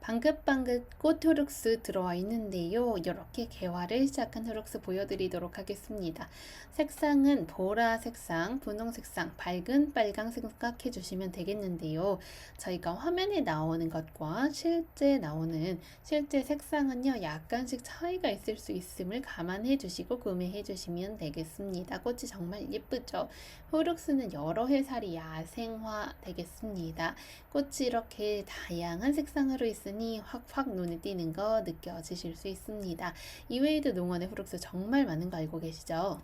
방긋방긋 꽃 호룩스 들어와 있는데요. 이렇게 개화를 시작한 호룩스 보여드리도록 하겠습니다. 색상은 보라 색상, 분홍 색상, 밝은 빨강색 생각해 주시면 되겠는데요. 저희가 화면에 나오는 것과 실제 색상은요, 약간씩 차이가 있을 수 있음을 감안해 주시고 구매해 주시면 되겠습니다. 꽃이 정말 예쁘죠? 호룩스는 여러 해살이 야생화 되겠습니다. 꽃이 이렇게 다양한 색상으로 있으니 확확 눈에 띄는 거 느껴지실 수 있습니다. 이외에도 농원에 후룩스 정말 많은 거 알고 계시죠?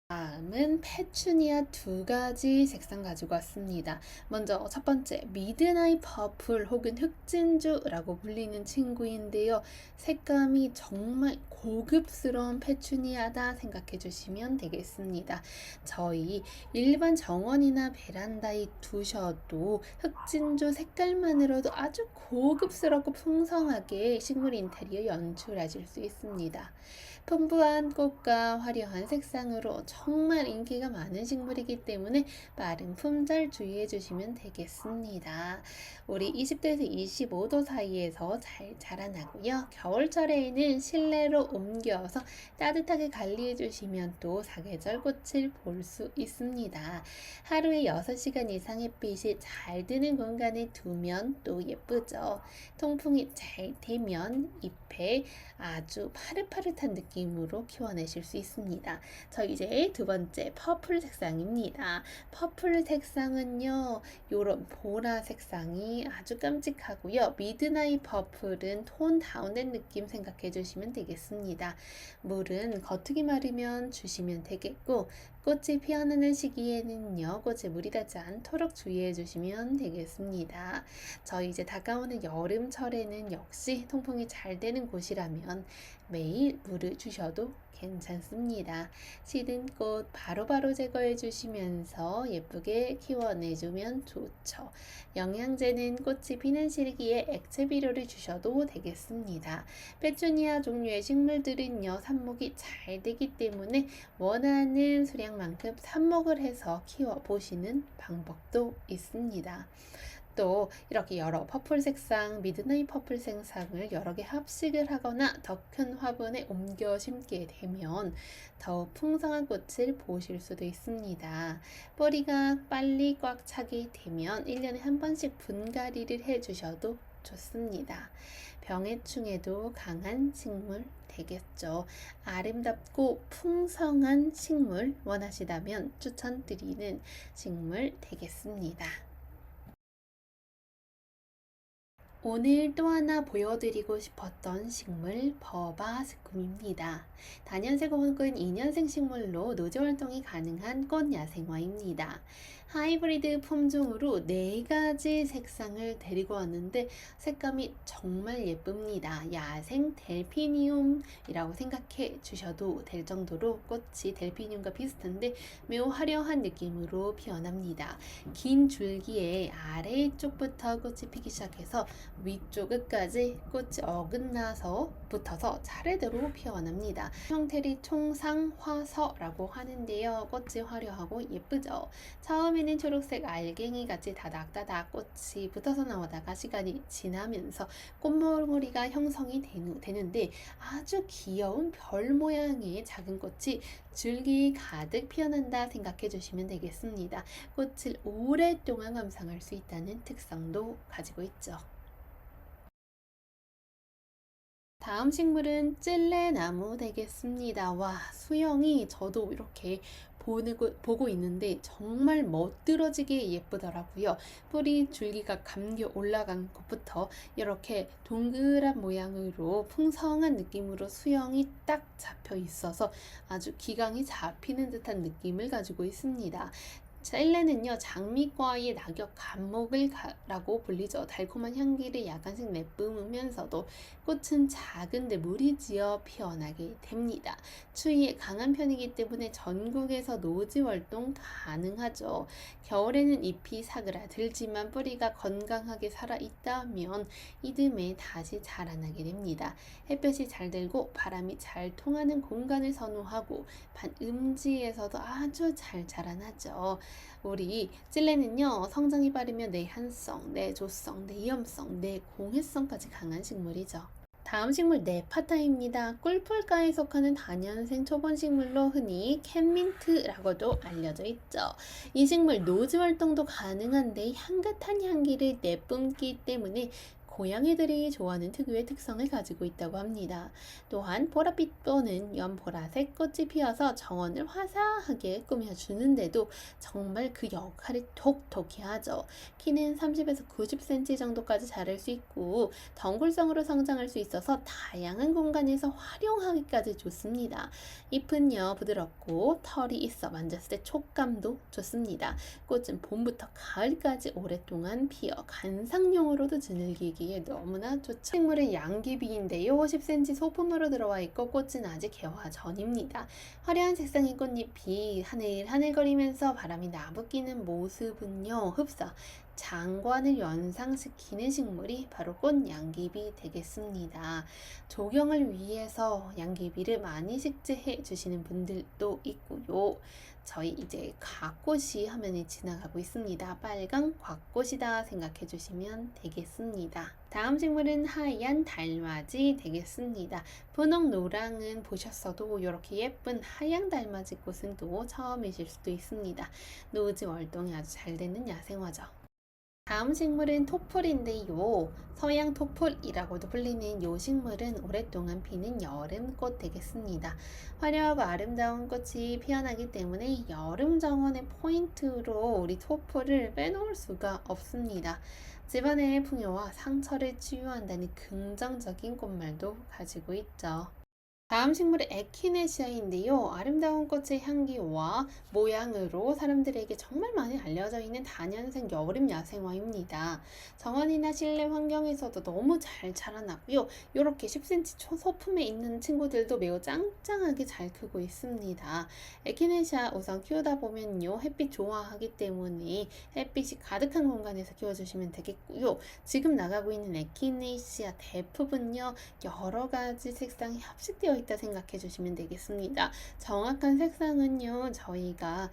다음은 페추니아 두 가지 색상 가지고 왔습니다. 먼저 첫 번째, 미드나잇 퍼플 혹은 흑진주라고 불리는 친구인데요. 색감이 정말 고급스러운 페추니아다 생각해 주시면 되겠습니다. 저희 일반 정원이나 베란다에 두셔도 흑진주 색깔만으로도 아주 고급스럽고 풍성하게 식물 인테리어 연출하실 수 있습니다. 풍부한 꽃과 화려한 색상으로 정말 인기가 많은 식물이기 때문에 빠른 품절 주의해 주시면 되겠습니다. 우리 20도에서 25도 사이에서 잘 자라나고요. 겨울철에는 실내로 옮겨서 따뜻하게 관리해 주시면 또 사계절 꽃을 볼 수 있습니다. 하루에 6시간 이상 햇빛이 잘 드는 공간에 두면 또 예쁘죠. 통풍이 잘 되면 잎에 아주 파릇파릇한 느낌으로 키워내실 수 있습니다. 저 이제 두 번째 퍼플 색상입니다. 퍼플 색상은요, 요런 보라 색상이 아주 깜찍하고요. 미드나잇 퍼플은 톤 다운된 느낌 생각해 주시면 되겠습니다. 물은 겉흙이 마르면 주시면 되겠고, 꽃이 피어나는 시기에는요, 꽃에 물이 닿지 않도록 주의해 주시면 되겠습니다. 저희 이제 다가오는 여름철에는 역시 통풍이 잘 되는 곳이라면 매일 물을 주셔도 괜찮습니다. 시든 꽃 바로바로 제거해 주시면서 예쁘게 키워내주면 좋죠. 영양제는 꽃이 피는 시기에 액체 비료를 주셔도 되겠습니다. 페추니아 종류의 식물들은요, 삽목이 잘 되기 때문에 원하는 수량만큼 삽목을 해서 키워보시는 방법도 있습니다. 또 이렇게 여러 퍼플 색상, 미드나잇 퍼플 색상을 여러 개 합식을 하거나 더 큰 화분에 옮겨 심게 되면 더욱 풍성한 꽃을 보실 수도 있습니다. 뿌리가 빨리 꽉 차게 되면 1년에 한 번씩 분갈이를 해주셔도 좋습니다. 병해충에도 강한 식물 되겠죠. 아름답고 풍성한 식물 원하시다면 추천드리는 식물 되겠습니다. 오늘 또 하나 보여드리고 싶었던 식물 버바스꿈입니다. 다년생 혹은 2년생 식물로 노지 활동이 가능한 꽃 야생화입니다. 하이브리드 품종으로 4가지 색상을 데리고 왔는데 색감이 정말 예쁩니다. 야생 델피니움이라고 생각해 주셔도 될 정도로 꽃이 델피니움과 비슷한데 매우 화려한 느낌으로 피어납니다. 긴 줄기에 아래쪽부터 꽃이 피기 시작해서 위쪽 끝까지 꽃이 어긋나서 붙어서 차례대로 피어납니다. 형태를 총상화서라고 하는데요. 꽃이 화려하고 예쁘죠. 처음에는 초록색 알갱이 같이 다닥다닥 꽃이 붙어서 나오다가 시간이 지나면서 꽃머리가 형성이 되는데 아주 귀여운 별 모양의 작은 꽃이 줄기 가득 피어난다 생각해 주시면 되겠습니다. 꽃을 오랫동안 감상할 수 있다는 특성도 가지고 있죠. 다음 식물은 찔레나무 되겠습니다. 와, 수영이 저도 이렇게 보고 있는데 정말 멋들어지게 예쁘더라고요. 뿌리 줄기가 감겨 올라간 것부터 이렇게 동그란 모양으로 풍성한 느낌으로 수영이 딱 잡혀 있어서 아주 기강이 잡히는 듯한 느낌을 가지고 있습니다. 찔레는요, 장미과의 낙엽 감목이라고 불리죠. 달콤한 향기를 약간씩 내뿜으면서도 꽃은 작은데 무리지어 피어나게 됩니다. 추위에 강한 편이기 때문에 전국에서 노지 활동 가능하죠. 겨울에는 잎이 사그라들지만 뿌리가 건강하게 살아있다면 이듬해 다시 자라나게 됩니다. 햇볕이 잘 들고 바람이 잘 통하는 공간을 선호하고 반음지에서도 아주 잘 자라나죠. 우리 찔레는요, 성장이 빠르며 내한성, 내조성, 내염성, 내공해성까지 강한 식물이죠. 다음 식물 네파타입니다. 꿀풀가에 속하는 다년생 초본 식물로 흔히 캔민트라고도 알려져 있죠. 이 식물 노즈 활동도 가능한데 향긋한 향기를 내뿜기 때문에 고양이들이 좋아하는 특유의 특성을 가지고 있다고 합니다. 또한 보랏빛 또는 연보라색 꽃이 피어서 정원을 화사하게 꾸며주는데도 정말 그 역할이 톡톡히 하죠. 키는 30에서 90cm 정도까지 자랄 수 있고 덩굴성으로 성장할 수 있어서 다양한 공간에서 활용하기까지 좋습니다. 잎은요 부드럽고 털이 있어 만졌을 때 촉감도 좋습니다. 꽃은 봄부터 가을까지 오랫동안 피어 관상용으로도 즐기기에 너무나 좋죠. 식물은 양귀비인데요. 10cm 소품으로 들어와 있고 꽃은 아직 개화 전입니다. 화려한 색상의 꽃잎이 하늘하늘거리면서 바람이 나부끼는 모습은요 흡사 장관을 연상시키는 식물이 바로 꽃양귀비 되겠습니다. 조경을 위해서 양귀비를 많이 식재해 주시는 분들도 있고요. 저희 이제 곽꽃이 화면에 지나가고 있습니다. 빨강 곽꽃이다 생각해 주시면 되겠습니다. 다음 식물은 하얀 달맞이 되겠습니다. 분홍 노랑은 보셨어도 이렇게 예쁜 하얀 달맞이 꽃은 또 처음이실 수도 있습니다. 노지 월동이 아주 잘 되는 야생화죠. 다음 식물은 토플인데요. 서양 토플이라고도 불리는 이 식물은 오랫동안 피는 여름꽃 되겠습니다. 화려하고 아름다운 꽃이 피어나기 때문에 여름 정원의 포인트로 우리 토플을 빼놓을 수가 없습니다. 집안의 풍요와 상처를 치유한다는 긍정적인 꽃말도 가지고 있죠. 다음 식물은 에키네시아인데요. 아름다운 꽃의 향기와 모양으로 사람들에게 정말 많이 알려져 있는 다년생 여름 야생화입니다. 정원이나 실내 환경에서도 너무 잘 자라나고요. 이렇게 10cm 초소품에 있는 친구들도 매우 짱짱하게 잘 크고 있습니다. 에키네시아 우선 키우다 보면요. 햇빛 좋아하기 때문에 햇빛이 가득한 공간에서 키워주시면 되겠고요. 지금 나가고 있는 에키네시아 대부분요. 여러 가지 색상이 합식되어 있다 생각해 주시면 되겠습니다. 정확한 색상은요 저희가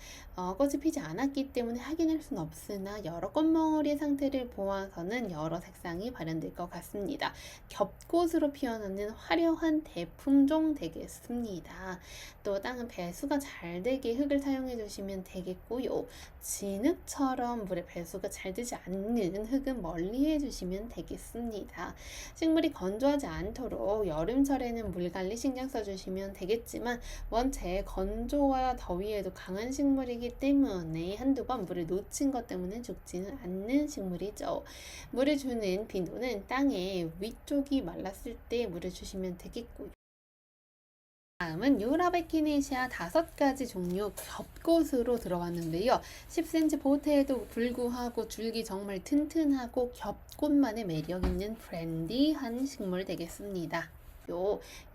꽃이 피지 않았기 때문에 확인할 수는 없으나 여러 꽃몽우리의 상태를 보아서는 여러 색상이 발현될 것 같습니다. 겹꽃으로 피어나는 화려한 대품종 되겠습니다. 또 땅은 배수가 잘 되게 흙을 사용해 주시면 되겠고요. 진흙처럼 물에 배수가 잘 되지 않는 흙은 멀리 해주시면 되겠습니다. 식물이 건조하지 않도록 여름철에는 물 관리 신경 써주시면 되겠지만 원체 건조와 더위에도 강한 식물이기 때문에 한두 번 물을 놓친 것 때문에 죽지는 않는 식물이죠. 물을 주는 빈도는 땅의 위쪽이 말랐을 때 물을 주시면 되겠고요. 다음은 유라베키네시아 5가지 종류 겹꽃으로 들어왔는데요. 10cm 보트에도 불구하고 줄기 정말 튼튼하고 겹꽃만의 매력 있는 브랜디한 식물 되겠습니다.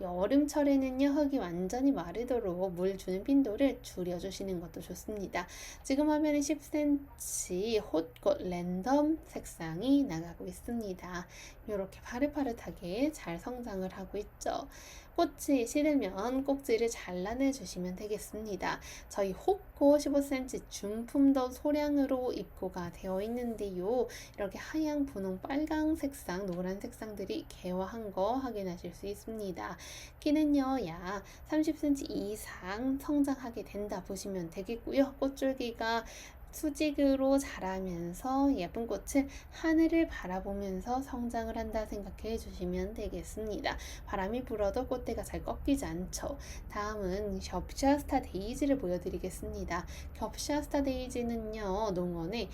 여름철에는요 흙이 완전히 마르도록 물 주는 빈도를 줄여주시는 것도 좋습니다. 지금 화면에 10cm 홑꽃 랜덤 색상이 나가고 있습니다. 이렇게 파릇파릇하게 잘 성장을 하고 있죠. 꽃이 시들면 꼭지를 잘라내 주시면 되겠습니다. 저희 홑꽃 15cm 중품도 소량으로 입고가 되어 있는데요. 이렇게 하얀, 분홍, 빨강 색상, 노란 색상들이 개화한 거 확인하실 수 있습니다. 키는요, 약 30cm 이상 성장하게 된다 보시면 되겠고요. 꽃줄기가 수직으로 자라면서 예쁜 꽃을 하늘을 바라보면서 성장을 한다 생각해 주시면 되겠습니다. 바람이 불어도 꽃대가 잘 꺾이지 않죠. 다음은 겹샤스타 데이지를 보여드리겠습니다. 겹샤스타 데이지는요, 농원에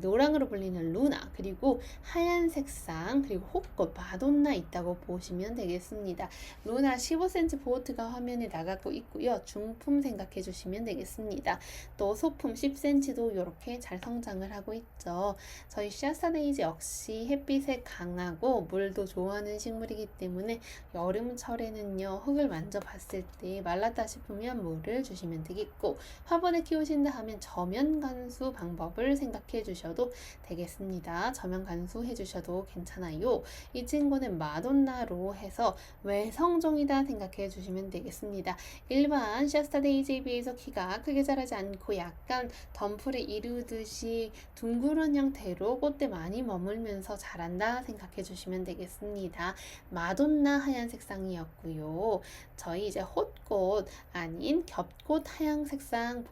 노랑으로 불리는 루나, 그리고 하얀 색상, 그리고 홑꽃, 마돈나 있다고 보시면 되겠습니다. 루나 15cm 보트가 화면에 나가고 있고요. 중품 생각해 주시면 되겠습니다. 또 소품 10cm도 이렇게 잘 성장을 하고 있죠. 저희 샤스타데이지 역시 햇빛에 강하고 물도 좋아하는 식물이기 때문에 여름철에는요 흙을 만져봤을 때 말랐다 싶으면 물을 주시면 되겠고, 화분에 키우신다 하면 저면 관수 방법을 생각해 주셔도 되겠습니다. 저면 관수 해주셔도 괜찮아요. 이 친구는 마돈나로 해서 외성종이다 생각해 주시면 되겠습니다. 일반 샤스타데이지에 비해서 키가 크게 자라지 않고 약 약간 덤프를 이루듯이 둥그런 형태로 꽃대 많이 머물면서 자란다 생각해 주시면 되겠습니다. 마돈나 하얀 색상이었고요. 저희 이제 홑꽃 아닌 겹꽃 하얀 색상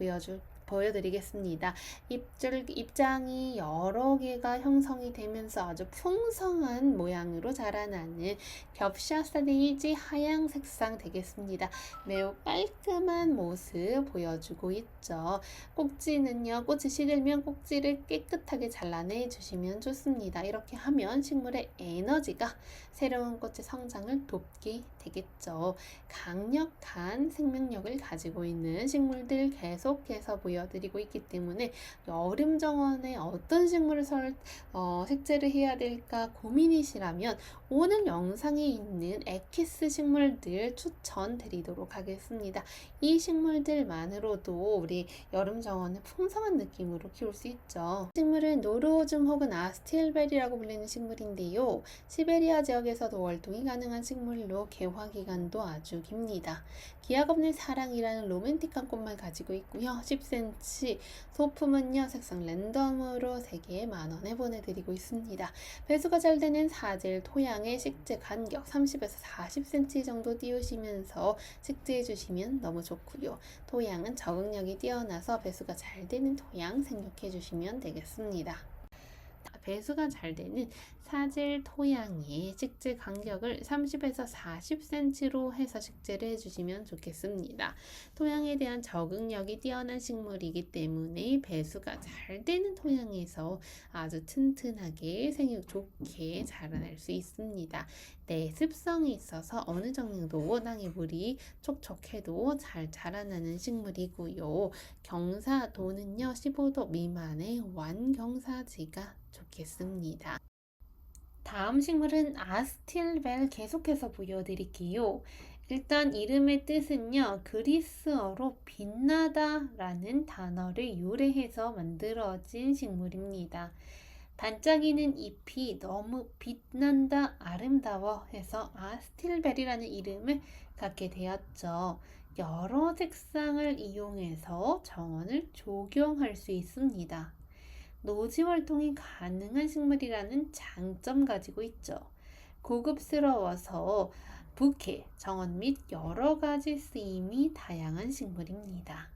보여드리겠습니다. 입장이 여러 개가 형성이 되면서 아주 풍성한 모양으로 자라나는 겹샤스테이지 하양 색상 되겠습니다. 매우 깔끔한 모습 보여주고 있죠. 꼭지는요, 꽃이 시들면 꼭지를 깨끗하게 잘라내 주시면 좋습니다. 이렇게 하면 식물의 에너지가 새로운 꽃의 성장을 돕게 되겠죠. 강력한 생명력을 가지고 있는 식물들 계속해서 보여드리고 있기 때문에 여름 정원에 어떤 식물을 색채를 해야 될까 고민이시라면 오늘 영상에 있는 에키스 식물들 추천드리도록 하겠습니다. 이 식물들만으로도 우리 여름 정원을 풍성한 느낌으로 키울 수 있죠. 식물은 노르오즘 혹은 아스틸베리라고 불리는 식물인데요. 시베리아 지역에서도 월동이 가능한 식물로 개화 기간도 아주 깁니다. 기약 없는 사랑이라는 로맨틱한 꽃만 가지고 있고요. 10cm, 소품은요 색상 랜덤으로 3개 만원에 보내드리고 있습니다. 배수가 잘 되는 사질 토양의 식재 간격 30에서 40cm 정도 띄우시면서 식재해 주시면 너무 좋고요. 토양은 적응력이 뛰어나서 배수가 잘 되는 토양 생각해 주시면 되겠습니다. 배수가 잘 되는 사질 토양의 식재 간격을 30에서 40cm로 해서 식재를 해주시면 좋겠습니다. 토양에 대한 적응력이 뛰어난 식물이기 때문에 배수가 잘 되는 토양에서 아주 튼튼하게 생육 좋게 자라날 수 있습니다. 내습성이 있어서 어느 정도 땅의 물이 촉촉해도 잘 자라나는 식물이고요. 경사도는요 15도 미만의 완경사지가 좋겠습니다. 다음 식물은 아스틸벨 계속해서 보여드릴게요. 일단 이름의 뜻은요, 그리스어로 빛나다 라는 단어를 유래해서 만들어진 식물입니다. 반짝이는 잎이 너무 빛난다, 아름다워 해서 아스틸벨이라는 이름을 갖게 되었죠. 여러 색상을 이용해서 정원을 조경할 수 있습니다. 노지 활동이 가능한 식물이라는 장점 가지고 있죠. 고급스러워서 부케, 정원 및 여러 가지 쓰임이 다양한 식물입니다.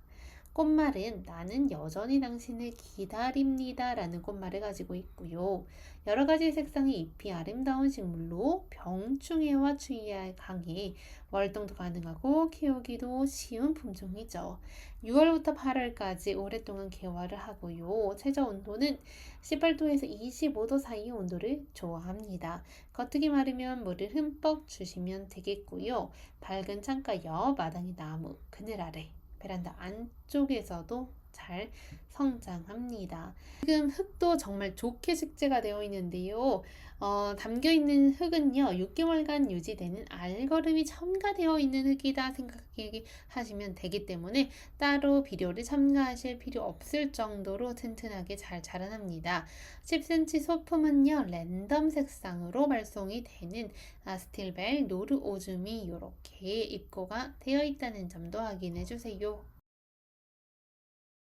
꽃말은 나는 여전히 당신을 기다립니다 라는 꽃말을 가지고 있고요. 여러 가지 색상의 잎이 아름다운 식물로 병충해와 추위에 강해 월동도 가능하고 키우기도 쉬운 품종이죠. 6월부터 8월까지 오랫동안 개화를 하고요. 최저 온도는 18도에서 25도 사이의 온도를 좋아합니다. 겉흙이 마르면 물을 흠뻑 주시면 되겠고요. 밝은 창가 옆 마당의 나무, 그늘 아래 베란다 안쪽에서도 잘 성장합니다. 지금 흙도 정말 좋게 식재가 되어 있는데요. 담겨있는 흙은요 6개월간 유지되는 알거름이 첨가되어 있는 흙이다 생각하시면 되기 때문에 따로 비료를 첨가하실 필요 없을 정도로 튼튼하게 잘 자라납니다. 10cm 소품은요 랜덤 색상으로 발송이 되는 아스틸벨 노르오즘이 이렇게 입고가 되어 있다는 점도 확인해 주세요.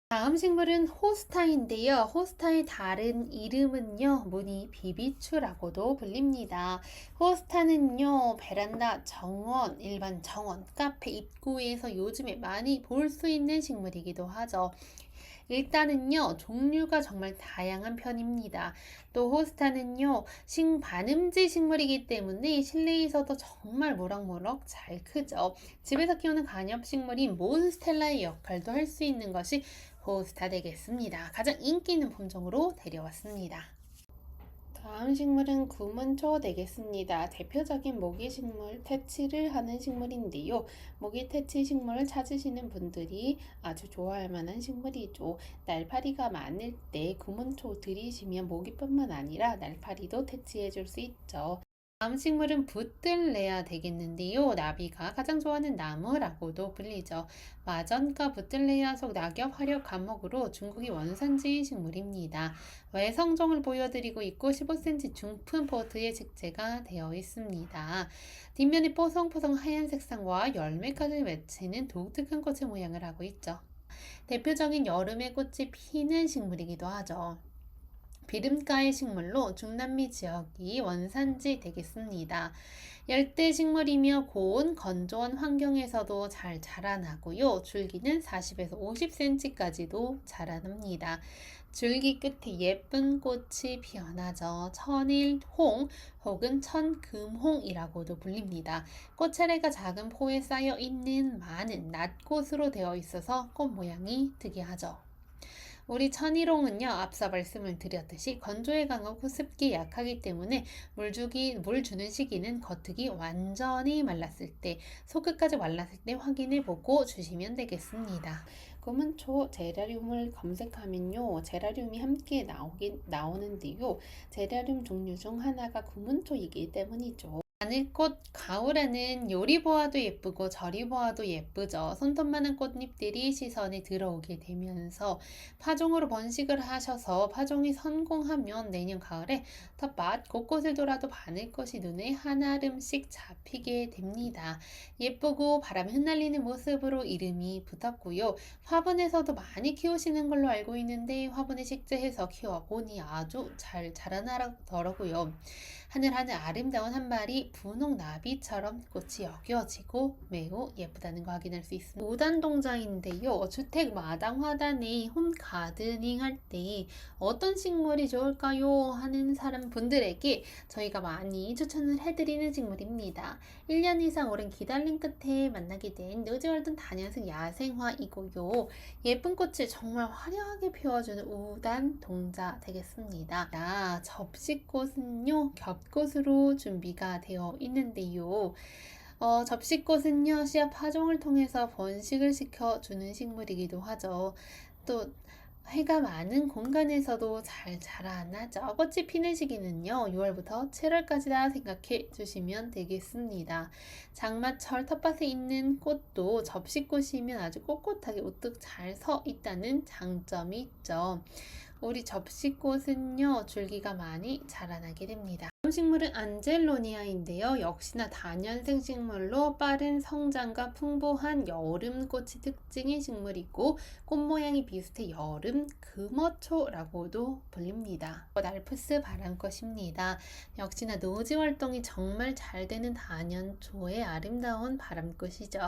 다음 식물은 호스타인데요. 호스타의 다른 이름은요, 무늬 비비추라고도 불립니다. 호스타는요, 베란다, 정원, 일반 정원, 카페 입구에서 요즘에 많이 볼 수 있는 식물이기도 하죠. 일단은요, 종류가 정말 다양한 편입니다. 또 호스타는요, 반음지 식물이기 때문에 실내에서도 정말 무럭무럭 잘 크죠. 집에서 키우는 관엽식물인 몬스텔라의 역할도 할 수 있는 것이 호스타 되겠습니다. 가장 인기 있는 품종으로 데려왔습니다. 다음 식물은 구문초 되겠습니다. 대표적인 모기식물 퇴치를 하는 식물인데요. 모기 퇴치 식물을 찾으시는 분들이 아주 좋아할 만한 식물이죠. 날파리가 많을 때 구문초 들이시면 모기뿐만 아니라 날파리도 퇴치해 줄 수 있죠. 다음 식물은 부틀레아 되겠는데요. 나비가 가장 좋아하는 나무라고도 불리죠. 마전과 부틀레아 속 낙엽 화력 과목으로 중국이 원산지인 식물입니다. 외성종을 보여드리고 있고 15cm 중품 포트에 식재가 되어 있습니다. 뒷면이 뽀송뽀송 하얀 색상과 열매까지 맺히는 독특한 꽃의 모양을 하고 있죠. 대표적인 여름에 꽃이 피는 식물이기도 하죠. 비름가의 식물로 중남미 지역이 원산지 되겠습니다. 열대 식물이며 고온 건조한 환경에서도 잘 자라나고요. 줄기는 40에서 50cm까지도 자라납니다. 줄기 끝에 예쁜 꽃이 피어나죠. 천일홍 혹은 천금홍이라고도 불립니다. 꽃차례가 작은 포에 쌓여 있는 많은 낫꽃으로 되어 있어서 꽃 모양이 특이하죠. 우리 천일홍은요, 앞서 말씀을 드렸듯이 건조에 강하고 습기에 약하기 때문에 물 주는 시기는 겉흙이 완전히 말랐을 때, 속끝까지 말랐을 때 확인해 보고 주시면 되겠습니다. 검은초 제라늄을 검색하면요, 제라늄이 함께 나오는데요. 제라늄 종류 중 하나가 구문초이기 때문이죠. 마늘꽃 가을에는 요리 보아도 예쁘고 저리 보아도 예쁘죠. 손톱만한 꽃잎들이 시선에 들어오게 되면서 파종으로 번식을 하셔서 파종이 성공하면 내년 가을에 텃밭 곳곳을 돌아도 마늘꽃이 눈에 한아름씩 잡히게 됩니다. 예쁘고 바람에 흩날리는 모습으로 이름이 붙었고요. 화분에서도 많이 키우시는 걸로 알고 있는데 화분에 식재해서 키워보니 아주 잘 자라나더라고요. 하늘하늘 아름다운 한 마리 분홍 나비처럼 꽃이 여겨지고 매우 예쁘다는 거 확인할 수 있습니다. 5단 동작인데요. 주택 마당 화단에 홈 가드닝 할 때 어떤 식물이 좋을까요? 하는 분들에게 저희가 많이 추천을 해드리는 식물입니다. 1년 이상 오랜 기다림 끝에 만나게 된 노즈월든 다년생 야생화이고요. 예쁜 꽃을 정말 화려하게 피워주는 5단 동자 되겠습니다. 접시꽃은요, 겹꽃으로 준비가 되어 있는데요. 접시꽃은요, 씨앗 파종을 통해서 번식을 시켜주는 식물이기도 하죠. 또 해가 많은 공간에서도 잘 자라나죠. 꽃이 피는 시기는요, 6월부터 7월까지다 생각해 주시면 되겠습니다. 장마철 텃밭에 있는 꽃도 접시꽃이면 아주 꼿꼿하게 우뚝 잘 서 있다는 장점이 있죠. 우리 접시꽃은요, 줄기가 많이 자라나게 됩니다. 다음 식물은 안젤로니아인데요. 역시나 다년생 식물로 빠른 성장과 풍부한 여름꽃이 특징인 식물이고 꽃 모양이 비슷해 여름 금어초라고도 불립니다. 알프스 바람꽃입니다. 역시나 노지 활동이 정말 잘 되는 다년초의 아름다운 바람꽃이죠.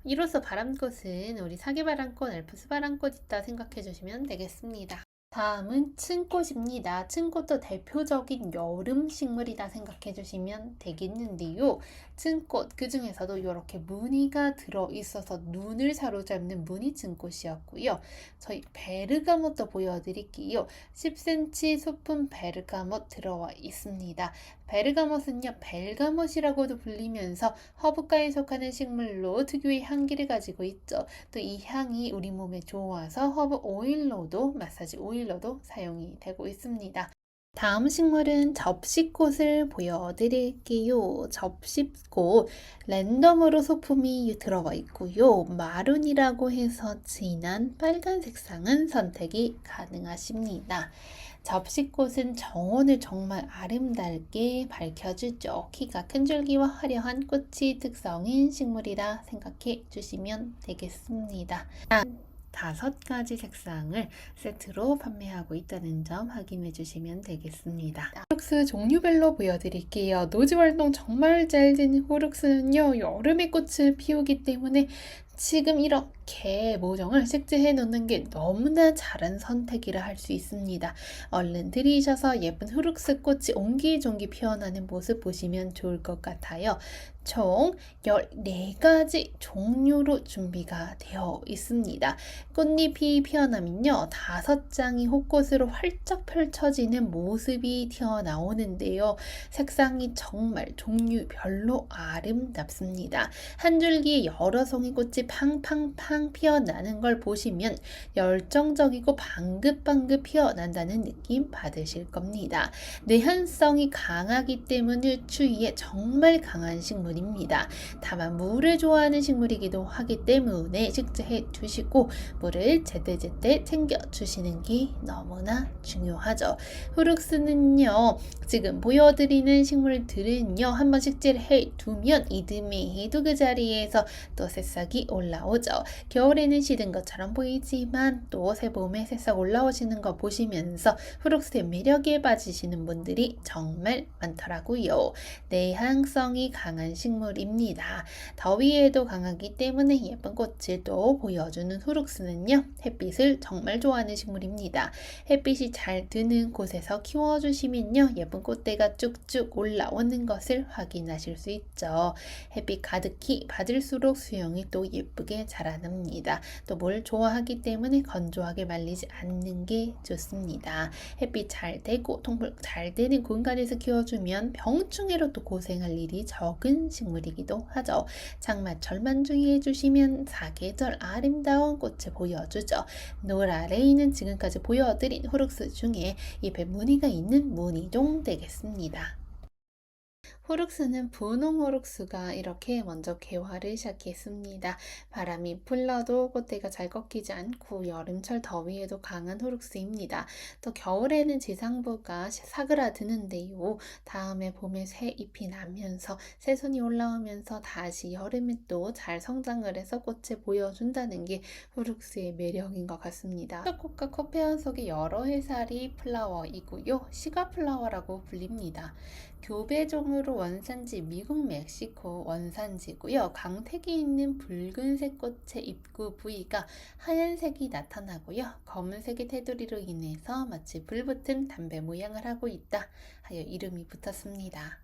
이로써 바람꽃은 우리 사계바람꽃, 알프스 바람꽃 있다 생각해 주시면 되겠습니다. 다음은 층꽃입니다. 층꽃도 대표적인 여름 식물이다 생각해 주시면 되겠는데요. 층꽃, 그 중에서도 이렇게 무늬가 들어있어서 눈을 사로잡는 무늬 층꽃이었고요. 저희 베르가못도 보여드릴게요. 10cm 소품 베르가못 들어와 있습니다. 베르가못은요, 벨가못이라고도 불리면서 허브과에 속하는 식물로 특유의 향기를 가지고 있죠. 또 이 향이 우리 몸에 좋아서 허브 오일로도, 마사지 오일로도 사용이 되고 있습니다. 다음 식물은 접시꽃을 보여드릴게요. 접시꽃 랜덤으로 소품이 들어가 있고요. 마룬이라고 해서 진한 빨간 색상은 선택이 가능하십니다. 접시꽃은 정원을 정말 아름답게 밝혀주죠. 키가 큰 줄기와 화려한 꽃이 특성인 식물이라 생각해 주시면 되겠습니다. 5가지 색상을 세트로 판매하고 있다는 점 확인해 주시면 되겠습니다. 후룩스 종류별로 보여드릴게요. 노즈 활동 정말 잘 되는 후룩스는요, 여름에 꽃을 피우기 때문에 지금 이렇게 모종을 식재해 놓는 게 너무나 잘한 선택이라 할 수 있습니다. 얼른 들이셔서 예쁜 후룩스 꽃이 옹기종기 피어나는 모습 보시면 좋을 것 같아요. 총 14가지 종류로 준비가 되어 있습니다. 꽃잎이 피어나면요, 5장이 호꽃으로 활짝 펼쳐지는 모습이 튀어나오는데요. 색상이 정말 종류별로 아름답습니다. 한 줄기에 여러 송이 꽃이 팡팡팡 피어나는 걸 보시면 열정적이고 방긋방긋 피어난다는 느낌 받으실 겁니다. 내한성이 강하기 때문에 추위에 정말 강한 식물입니다. 다만 물을 좋아하는 식물이기도 하기 때문에 식재해 두시고 물을 제때제때 챙겨 주시는 게 너무나 중요하죠. 후룩스는요, 지금 보여드리는 식물들은요, 한번 식재를 해 두면 이듬해에도 그 자리에서 또 새싹이 올라오죠. 겨울에는 시든 것처럼 보이지만 또 새봄에 새싹 올라오시는 거 보시면서 후룩스의 매력에 빠지시는 분들이 정말 많더라고요. 내향성이 강한 식물입니다. 더위에도 강하기 때문에 예쁜 꽃을 또 보여주는 후룩스는요, 햇빛을 정말 좋아하는 식물입니다. 햇빛이 잘 드는 곳에서 키워주시면요, 예쁜 꽃대가 쭉쭉 올라오는 것을 확인하실 수 있죠. 햇빛 가득히 받을수록 수영이 또 예쁘게 자라납니다. 또 뭘 좋아하기 때문에 건조하게 말리지 않는 게 좋습니다. 햇빛 잘 되고 통풍 잘 되는 공간에서 키워주면 병충해로 또 고생할 일이 적은 식물이기도 하죠. 장마철만 주의해 주시면 사계절 아름다운 꽃을 보여주죠. 노라레이는 지금까지 보여드린 후룩스 중에 잎에 무늬가 있는 무늬종 되겠습니다. 후룩스는 분홍 후룩스가 이렇게 먼저 개화를 시작했습니다. 바람이 불러도 꽃대가 잘 꺾이지 않고 여름철 더위에도 강한 후룩스입니다. 또 겨울에는 지상부가 사그라드는데요. 다음에 봄에 새 잎이 나면서 새순이 올라오면서 다시 여름에 또 잘 성장을 해서 꽃을 보여준다는 게 후룩스의 매력인 것 같습니다. 꽃과 코페원 속의 여러 해살이 플라워이고요. 시가 플라워라고 불립니다. 교배종으로 원산지 미국 멕시코 원산지고요. 광택이 있는 붉은색 꽃의 입구 부위가 하얀색이 나타나고요. 검은색의 테두리로 인해서 마치 불붙은 담배 모양을 하고 있다 하여 이름이 붙었습니다.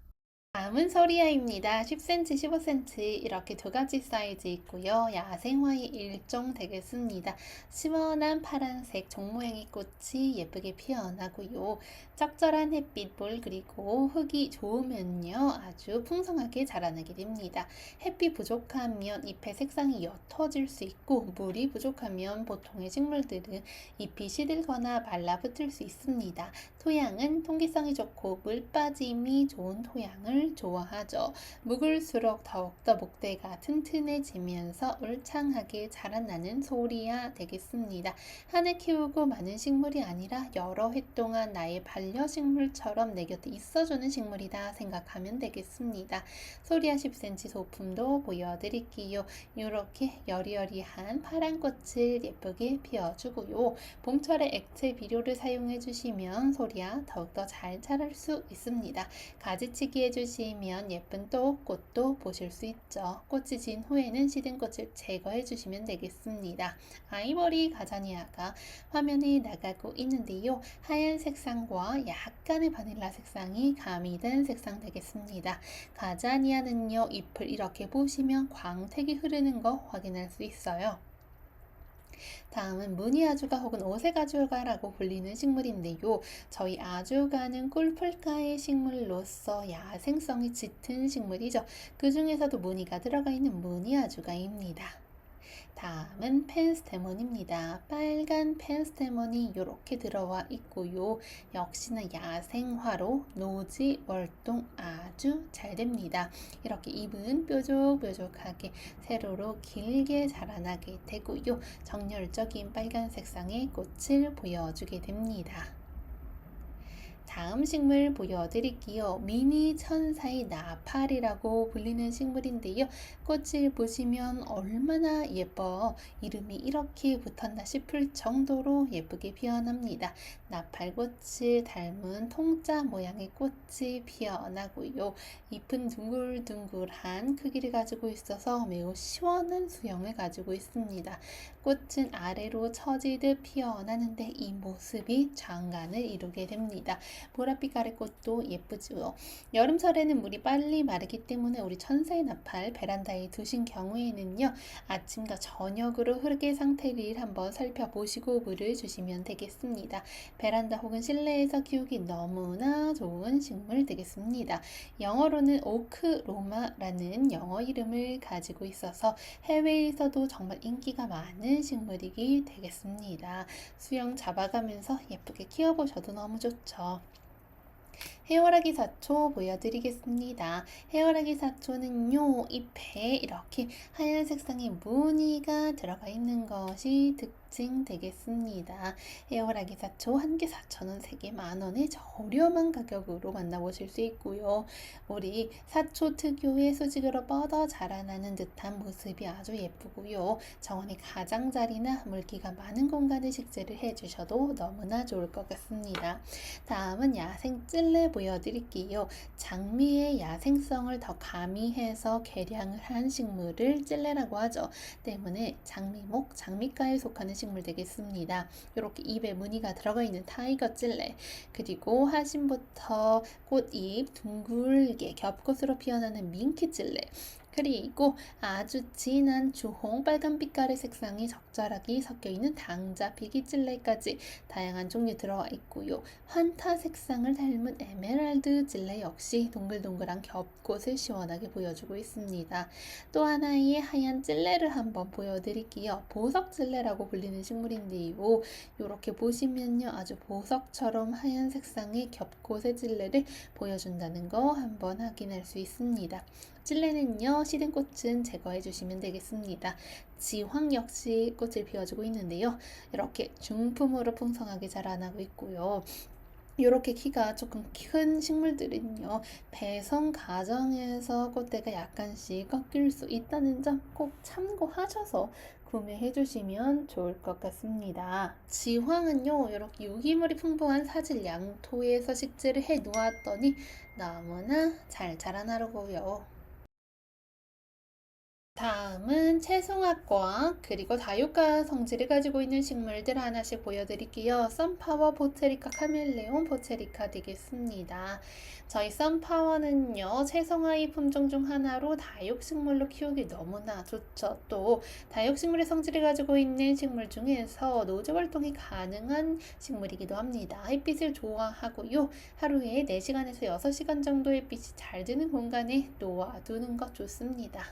다음은 소리아입니다. 10cm, 15cm 이렇게 두 가지 사이즈 있고요. 야생화의 일종 되겠습니다. 시원한 파란색 종 모양의 꽃이 예쁘게 피어나고요. 적절한 햇빛물 그리고 흙이 좋으면요 아주 풍성하게 자라나게 됩니다. 햇빛 부족하면 잎의 색상이 옅어질 수 있고 물이 부족하면 보통의 식물들은 잎이 시들거나 말라붙을 수 있습니다. 토양은 통기성이 좋고 물 빠짐이 좋은 토양을 좋아하죠. 묵을수록 더욱더 목대가 튼튼해지면서 울창하게 자라나는 소리아 되겠습니다. 하나 키우고 많은 식물이 아니라 여러 해 동안 나의 반려식물처럼 내 곁에 있어주는 식물이다 생각하면 되겠습니다. 소리아 10cm 소품도 보여드릴게요. 이렇게 여리여리한 파란 꽃을 예쁘게 피워주고요. 봄철에 액체 비료를 사용해 주시면 소리아 더욱더 잘 자랄 수 있습니다. 가지치기 해주시면 예쁜 또 꽃도 보실 수 있죠. 꽃이 진 후에는 시든 꽃을 제거해 주시면 되겠습니다. 아이보리 가자니아가 화면에 나가고 있는데요. 하얀 색상과 약간의 바닐라 색상이 가미된 색상 되겠습니다. 가자니아는요, 잎을 이렇게 보시면 광택이 흐르는 거 확인할 수 있어요. 다음은 무늬아주가 혹은 오색아주가라고 불리는 식물인데요. 저희 아주가는 꿀풀가의 식물로서 야생성이 짙은 식물이죠. 그 중에서도 무늬가 들어가 있는 무늬아주가입니다. 다음은 펜스테몬입니다. 빨간 펜스테몬이 이렇게 들어와 있고요. 역시나 야생화로 노지 월동 아주 잘 됩니다. 이렇게 잎은 뾰족뾰족하게 세로로 길게 자라나게 되고요. 정열적인 빨간 색상의 꽃을 보여주게 됩니다. 다음 식물 보여드릴게요. 미니 천사의 나팔이라고 불리는 식물인데요. 꽃을 보시면 얼마나 예뻐 이름이 이렇게 붙었나 싶을 정도로 예쁘게 피어납니다. 나팔꽃을 닮은 통짜 모양의 꽃이 피어나고요. 잎은 둥글둥글한 크기를 가지고 있어서 매우 시원한 수영을 가지고 있습니다. 꽃은 아래로 처지듯 피어나는데 이 모습이 장관을 이루게 됩니다. 보랏빛 가래꽃도 예쁘죠. 여름철에는 물이 빨리 마르기 때문에 우리 천사의 나팔 베란다에 두신 경우에는요, 아침과 저녁으로 흙의 상태를 한번 살펴보시고 물을 주시면 되겠습니다. 베란다 혹은 실내에서 키우기 너무나 좋은 식물 되겠습니다. 영어로는 오크 로마라는 영어 이름을 가지고 있어서 해외에서도 정말 인기가 많은 식물이기 되겠습니다. 수영 잡아가면서 예쁘게 키워보셔도 너무 좋죠. 해오라기 사초 보여드리겠습니다. 해오라기 사초는요, 잎에 이렇게 하얀 색상의 무늬가 들어가 있는 것이 특징되겠습니다. 해오라기 사초 1개 4,000원, 3개 만원의 저렴한 가격으로 만나보실 수 있고요. 우리 사초 특유의 수직으로 뻗어 자라나는 듯한 모습이 아주 예쁘고요. 정원의 가장자리나 물기가 많은 공간에 식재를 해주셔도 너무나 좋을 것 같습니다. 다음은 야생 찔레 보여드릴게요. 장미의 야생성을 더 가미해서 개량을 한 식물을 찔레라고 하죠. 때문에 장미목, 장미과에 속하는 식물 되겠습니다. 이렇게 잎에 무늬가 들어가 있는 타이거 찔레, 그리고 하심부터 꽃잎 둥글게 겹꽃으로 피어나는 민키 찔레, 그리고 아주 진한 주홍 빨간 빛깔의 색상이 적절하게 섞여 있는 당자 비기찔레까지 다양한 종류 들어와 있고요. 환타 색상을 닮은 에메랄드 찔레 역시 동글동글한 겹꽃을 시원하게 보여주고 있습니다. 또 하나의 하얀 찔레를 한번 보여드릴게요. 보석 찔레라고 불리는 식물인데요. 이렇게 보시면요, 아주 보석처럼 하얀 색상의 겹꽃의 찔레를 보여준다는 거 한번 확인할 수 있습니다. 찔레는요, 시든 꽃은 제거해 주시면 되겠습니다. 지황 역시 꽃을 피워주고 있는데요. 이렇게 중품으로 풍성하게 자라나고 있고요. 이렇게 키가 조금 큰 식물들은요, 배성 과정에서 꽃대가 약간씩 꺾일 수 있다는 점 꼭 참고하셔서 구매해 주시면 좋을 것 같습니다. 지황은요, 이렇게 유기물이 풍부한 사질 양토에서 식재를 해 놓았더니 너무나 잘 자라나더라고요. 다음은 채송화과 그리고 다육가 성질을 가지고 있는 식물들 하나씩 보여드릴게요. 선파워, 보체리카, 카멜레온, 보체리카 되겠습니다. 저희 선파워는요, 채송화의 품종 중 하나로 다육식물로 키우기 너무나 좋죠. 또 다육식물의 성질을 가지고 있는 식물 중에서 노조활동이 가능한 식물이기도 합니다. 햇빛을 좋아하고요. 하루에 4시간에서 6시간 정도 햇빛이 잘 드는 공간에 놓아두는 것 좋습니다.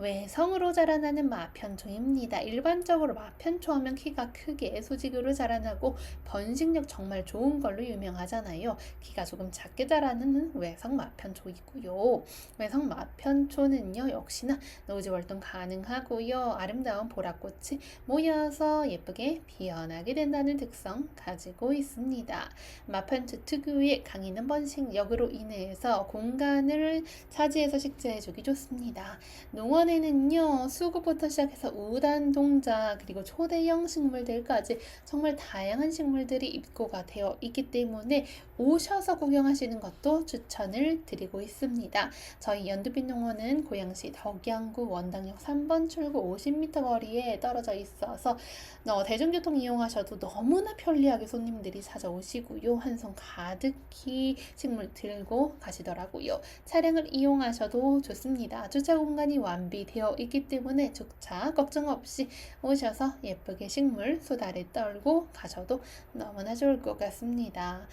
외성으로 자라나는 마편초입니다. 일반적으로 마편초 하면 키가 크게 수직으로 자라나고 번식력 정말 좋은 걸로 유명하잖아요. 키가 조금 작게 자라는 외성 마편초이고요. 외성 마편초는요, 역시나 노지 활동 가능하고요. 아름다운 보랏꽃이 모여서 예쁘게 피어나게 된다는 특성 가지고 있습니다. 마편초 특유의 강인한 번식력으로 인해서 공간을 차지해서 식재해주기 좋습니다. 농원에는요, 수국부터 시작해서 우단 동자 그리고 초대형 식물들까지 정말 다양한 식물들이 입고가 되어 있기 때문에 오셔서 구경하시는 것도 추천을 드리고 있습니다. 저희 연두빛 농원은 고양시 덕양구 원당역 3번 출구 50m 거리에 떨어져 있어서 대중교통 이용하셔도 너무나 편리하게 손님들이 찾아오시고요. 한 손 가득히 식물 들고 가시더라고요. 차량을 이용하셔도 좋습니다. 주차 공간이 완비되어 있기 때문에 주차 걱정 없이 오셔서 예쁘게 식물 수다를 떨고 가셔도 너무나 좋을 것 같습니다.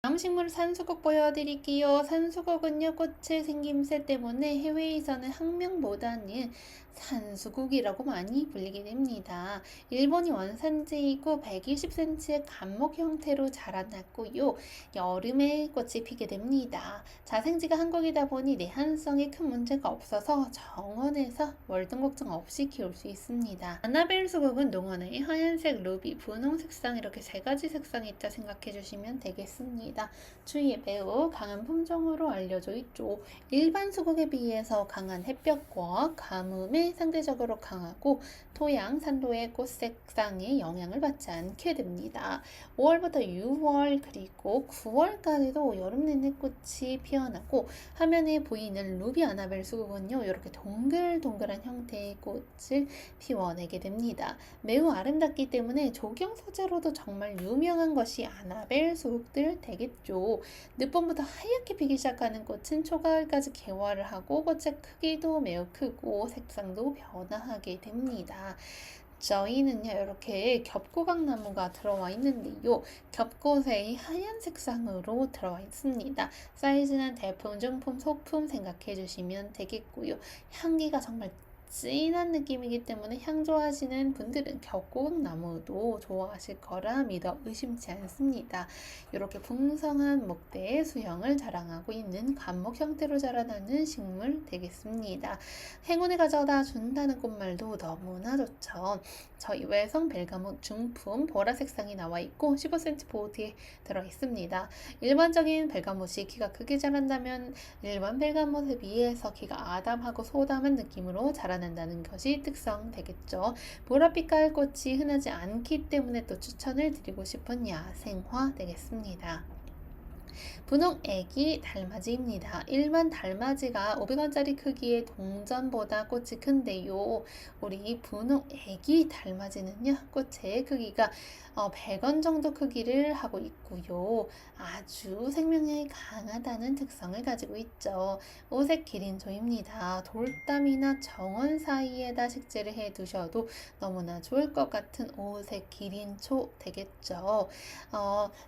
다음 식물 산수국 보여드릴게요. 산수국은요, 꽃의 생김새 때문에 해외에서는 학명보다는 산수국이라고 많이 불리게 됩니다. 일본이 원산지이고 120cm의 감목 형태로 자라났고요. 여름에 꽃이 피게 됩니다. 자생지가 한국이다 보니 내한성에 큰 문제가 없어서 정원에서 월등 걱정 없이 키울 수 있습니다. 아나벨 수국은 농원의 하얀색, 루비, 분홍 색상 이렇게 3가지 색상이 있다 생각해 주시면 되겠습니다. 추위에 매우 강한 품종으로 알려져 있죠. 일반 수국에 비해서 강한 햇볕과 가뭄에 상대적으로 강하고 토양, 산도의 꽃 색상에 영향을 받지 않게 됩니다. 5월부터 6월 그리고 9월까지도 여름 내내 꽃이 피어나고 화면에 보이는 루비 아나벨 수국은요, 이렇게 동글동글한 형태의 꽃을 피워내게 됩니다. 매우 아름답기 때문에 조경 소재로도 정말 유명한 것이 아나벨 수국들 되겠죠. 늦봄부터 하얗게 피기 시작하는 꽃은 초가을까지 개화를 하고 꽃의 크기도 매우 크고 색상도 변화하게 됩니다. 저희는요, 이렇게 겹고강나무가 들어와 있는데요, 겹꽃에 하얀 색상으로 들어와 있습니다. 사이즈는 대품, 중품, 소품 생각해 주시면 되겠고요. 향기가 정말 진한 느낌이기 때문에 향 좋아하시는 분들은 겹곡나무도 좋아하실 거라 믿어 의심치 않습니다. 이렇게 풍성한 목대의 수형을 자랑하고 있는 관목 형태로 자라나는 식물 되겠습니다. 행운을 가져다 준다는 꽃말도 너무나 좋죠. 저희 외성 벨가못 중품 보라 색상이 나와 있고 15cm 보드에 들어 있습니다. 일반적인 벨가못이 키가 크게 자란다면 일반 벨가못에 비해서 키가 아담하고 소담한 느낌으로 자라난다는 것이 특성 되겠죠. 보랏빛깔 꽃이 흔하지 않기 때문에 또 추천을 드리고 싶은 야생화 되겠습니다. 분홍 애기 달맞이입니다. 일반 달맞이가 500원짜리 크기의 동전보다 꽃이 큰데요. 우리 분홍 애기 달맞이는요, 꽃의 크기가 100원 정도 크기를 하고 있고요. 아주 생명력이 강하다는 특성을 가지고 있죠. 오색 기린초입니다. 돌담이나 정원 사이에다 식재를 해 두셔도 너무나 좋을 것 같은 오색 기린초 되겠죠.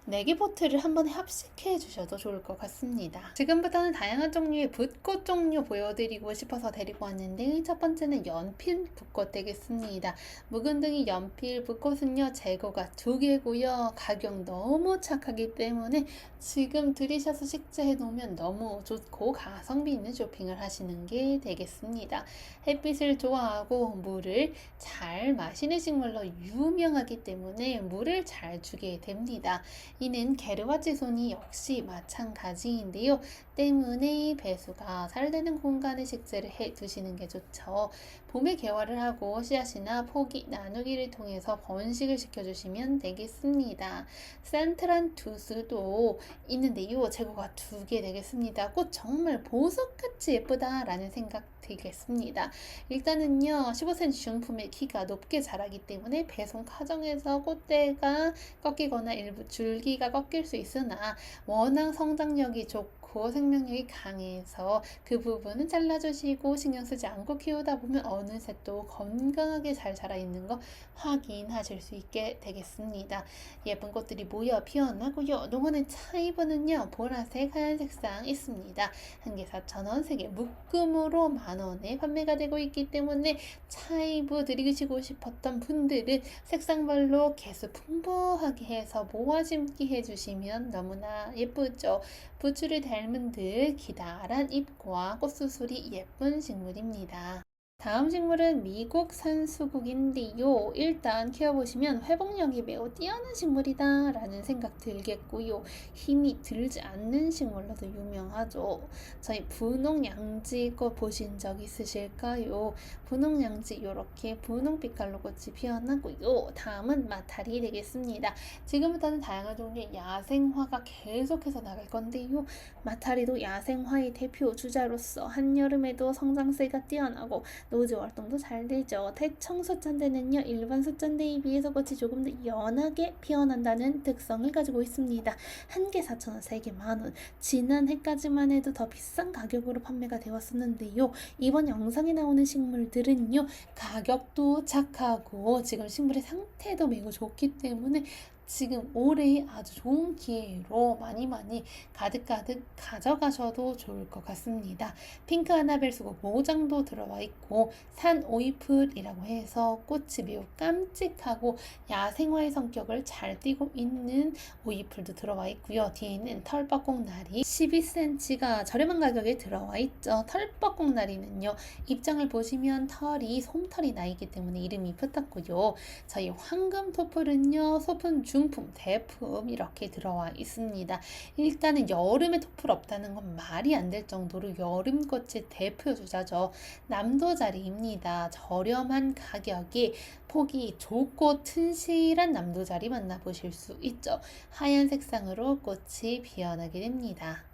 네개 포트를 한번 합식해 주셔도 좋을 것 같습니다. 지금부터는 다양한 종류의 붓꽃 종류 보여드리고 싶어서 데리고 왔는데, 첫 번째는 연필 붓꽃 되겠습니다. 묵은둥이 연필 붓꽃은요, 재고가 2개고요. 가격 너무 착하기 때문에 지금 들이셔서 식재해 놓으면 너무 좋고 가성비 있는 쇼핑을 하시는 게 되겠습니다. 햇빛을 좋아하고 물을 잘 마시는 식물로 유명하기 때문에 물을 잘 주게 됩니다. 이는 게르와지손이 역시 마찬가지인데요. 때문에 배수가 잘 되는 공간에 식재를 해 두시는 게 좋죠. 봄에 개화를 하고 씨앗이나 포기 나누기를 통해서 번식을 시켜주시면 되겠습니다. 센트란 투스도 있는데요. 재고가 2개 되겠습니다. 꽃 정말 보석같이 예쁘다라는 생각 되겠습니다. 일단은요, 15cm 중품의 키가 높게 자라기 때문에 배송 과정에서 꽃대가 꺾이거나 일부 줄기가 꺾일 수 있으나 워낙 성장력이 좋고 생명력이 강해서 그 부분은 잘라주시고 신경 쓰지 않고 키우다 보면 어느새 또 건강하게 잘 자라 있는 거 확인하실 수 있게 되겠습니다. 예쁜 꽃들이 모여 피어나고요. 농원의 차이브는요, 보라색, 하얀 색상 있습니다. 한 개 4,000원, 3개 묶음으로 만원에 판매가 되고 있기 때문에 차이브 드리시고 싶었던 분들은 색상별로 개수 풍부하게 해서 모아 심기 해주시면 너무나 예쁘죠. 부추를 닮은 듯 기다란 잎과 꽃수술이 예쁜 식물입니다. 다음 식물은 미국 산수국인데요. 일단 키워보시면 회복력이 매우 뛰어난 식물이다 라는 생각 들겠고요. 힘이 들지 않는 식물로도 유명하죠. 저희 분홍양지꽃 보신 적 있으실까요? 분홍양지 이렇게 분홍빛깔로 꽃이 피어나고요. 다음은 마타리 되겠습니다. 지금부터는 다양한 종류의 야생화가 계속해서 나갈 건데요. 마타리도 야생화의 대표 주자로서 한여름에도 성장세가 뛰어나고 노즈 활동도 잘 되죠. 대청 수천대는요, 일반 수천대에 비해서 꽃이 조금 더 연하게 피어난다는 특성을 가지고 있습니다. 한 개 4,000원, 3개 만원. 지난해까지만 해도 더 비싼 가격으로 판매가 되었었는데요. 이번 영상에 나오는 식물들은요, 가격도 착하고 지금 식물의 상태도 매우 좋기 때문에 지금 올해 아주 좋은 기회로 많이 가득가득 가져가셔도 좋을 것 같습니다. 핑크 아나벨 수국 모장도 들어와 있고 산 오이풀이라고 해서 꽃이 매우 깜찍하고 야생화의 성격을 잘 띠고 있는 오이풀도 들어와 있고요. 뒤에는 털뻐꽁나리 12cm가 저렴한 가격에 들어와 있죠. 털뻐꽁나리는요, 입장을 보시면 털이 솜털이 나 있기 때문에 이름이 붙었고요. 저희 황금 토플은요, 소품 중품, 대품 이렇게 들어와 있습니다. 일단은 여름에 토플 없다는 건 말이 안 될 정도로 여름꽃의 대표 주자죠. 남도자리입니다. 저렴한 가격에 폭이 좁고 튼실한 남도자리 만나보실 수 있죠. 하얀 색상으로 꽃이 피어나게 됩니다.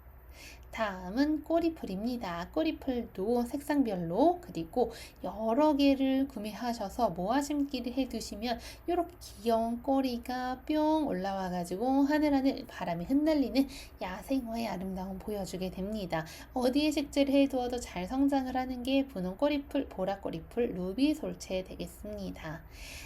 다음은 꼬리풀입니다. 꼬리풀도 색상별로 그리고 여러 개를 구매하셔서 모아 심기를 해두시면 이렇게 귀여운 꼬리가 뿅 올라와 가지고 하늘하늘 바람에 흩날리는 야생화의 아름다움 보여주게 됩니다. 어디에 식재를 해두어도 잘 성장을 하는 게 분홍 꼬리풀, 보라 꼬리풀, 루비 솔체 되겠습니다.